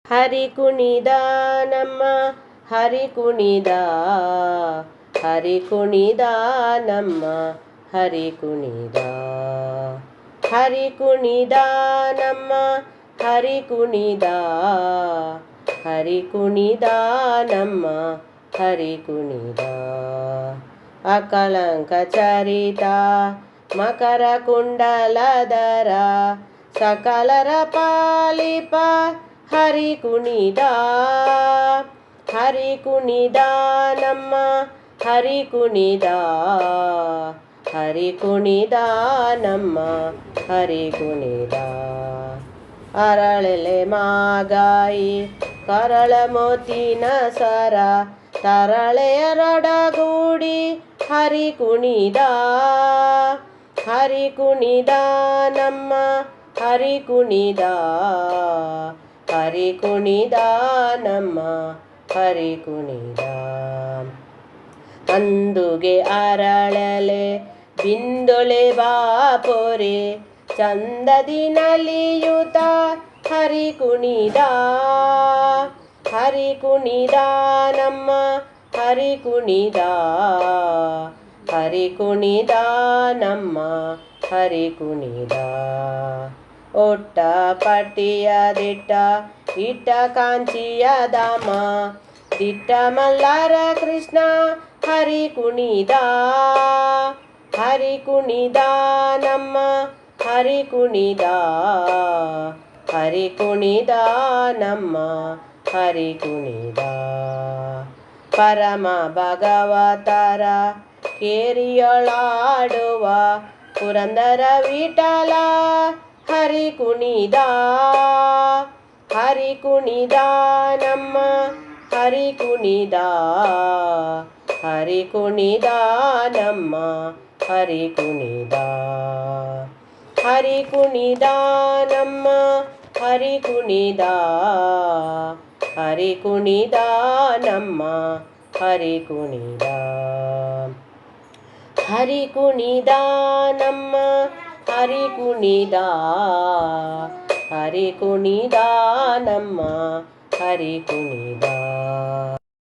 ಹರಿ ಕುಣಿದ ನಮ್ಮ ಹರಿ ಕುಣಿದ, ಹರಿ ಕುಣಿದ ನಮ್ಮ ಹರಿ ಕುಣಿದ, ಹರಿ ಕುಣಿದ ನಮ್ಮ ಹರಿ ಕುಣಿದ, ಹರಿ ಕುಣಿದ ನಮ್ಮ ಹರಿ ಕುಣಿದ. ಅಕಳಂಕ ಚರಿತ ಮಕರ ಕುಂಡಲಧರ ಸಕಲರ ಪಾಲಿಪ ಹರಿ ಕುಣಿದ, ಹರಿ ಕುಣಿದ ನಮ್ಮ ಹರಿ ಕುಣಿದ, ಹರಿ ಕುಣಿದ ನಮ್ಮ ಹರಿ ಕುಣಿದ. ಅರಳೆಲೆ ಮಾಗಾಯಿ ಕರಳ ಮೋತಿನ ಸರ ತರಳೆಯರೊಡಗೂಡಿ ಹರಿ ಕುಣಿದ, ಹರಿ ಕುಣಿದ ನಮ್ಮ ಹರಿ ಕುಣಿದ, ಹರಿ ಕುಣಿದ ನಮ್ಮ ಹರಿ ಕುಣಿದ. ಅಂದುಗೆ ಅರಳಲೆ ಬಿಂದೊಳೆ ಬಾಪೊರೆ ಚಂದದಿ ನಲಿಯುತ ಹರಿ ಕುಣಿದ, ಹರಿ ಕುಣಿದ ನಮ್ಮ ಹರಿ ಕುಣಿದ, ಹರಿ ಕುಣಿದ ನಮ್ಮ ಹರಿ ಕುಣಿದ. ಒಟ್ಟ ಪಟ್ಟಿಯ ದಿಟ್ಟ ಇಟ್ಟ ಕಾಂಚಿಯ ಧಾಮ ದಿಟ್ಟ ಮಲ್ಲಾರ ಕೃಷ್ಣ ಹರಿ ಕುಣಿದ, ಹರಿ ಕುಣಿದ ನಮ್ಮ ಹರಿ ಕುಣಿದ, ಹರಿ ಕುಣಿದ ನಮ್ಮ ಹರಿ ಕುಣಿದ. ಪರಮ ಭಗವತರ ಕೇರಿಯೊಳಾಡುವ ಪುರಂದರ ವಿಠಲ ಹರಿ ಕುಣಿದ, ಹರಿ ಕುಣಿದ ನಮ್ಮ ಹರಿ ಕುಣಿದ, ಹರಿ ಕುಣಿದ ನಮ್ಮ ಹರಿ ಕುಣಿದ. ಹರಿ ಕುಣಿದ ನಮ್ಮ ಹರಿ ಕುಣಿದ, ಹರಿ ಕುಣಿದ ನಮ್ಮ ಹರಿ ಕುಣಿದ. ಹರಿ ಕುಣಿದ ನಮ್ಮ ಹರಿ ಕುಣಿದ, ಹರಿ ಕುಣಿದ ನಮ್ಮ ಹರಿ ಕುಣಿದ.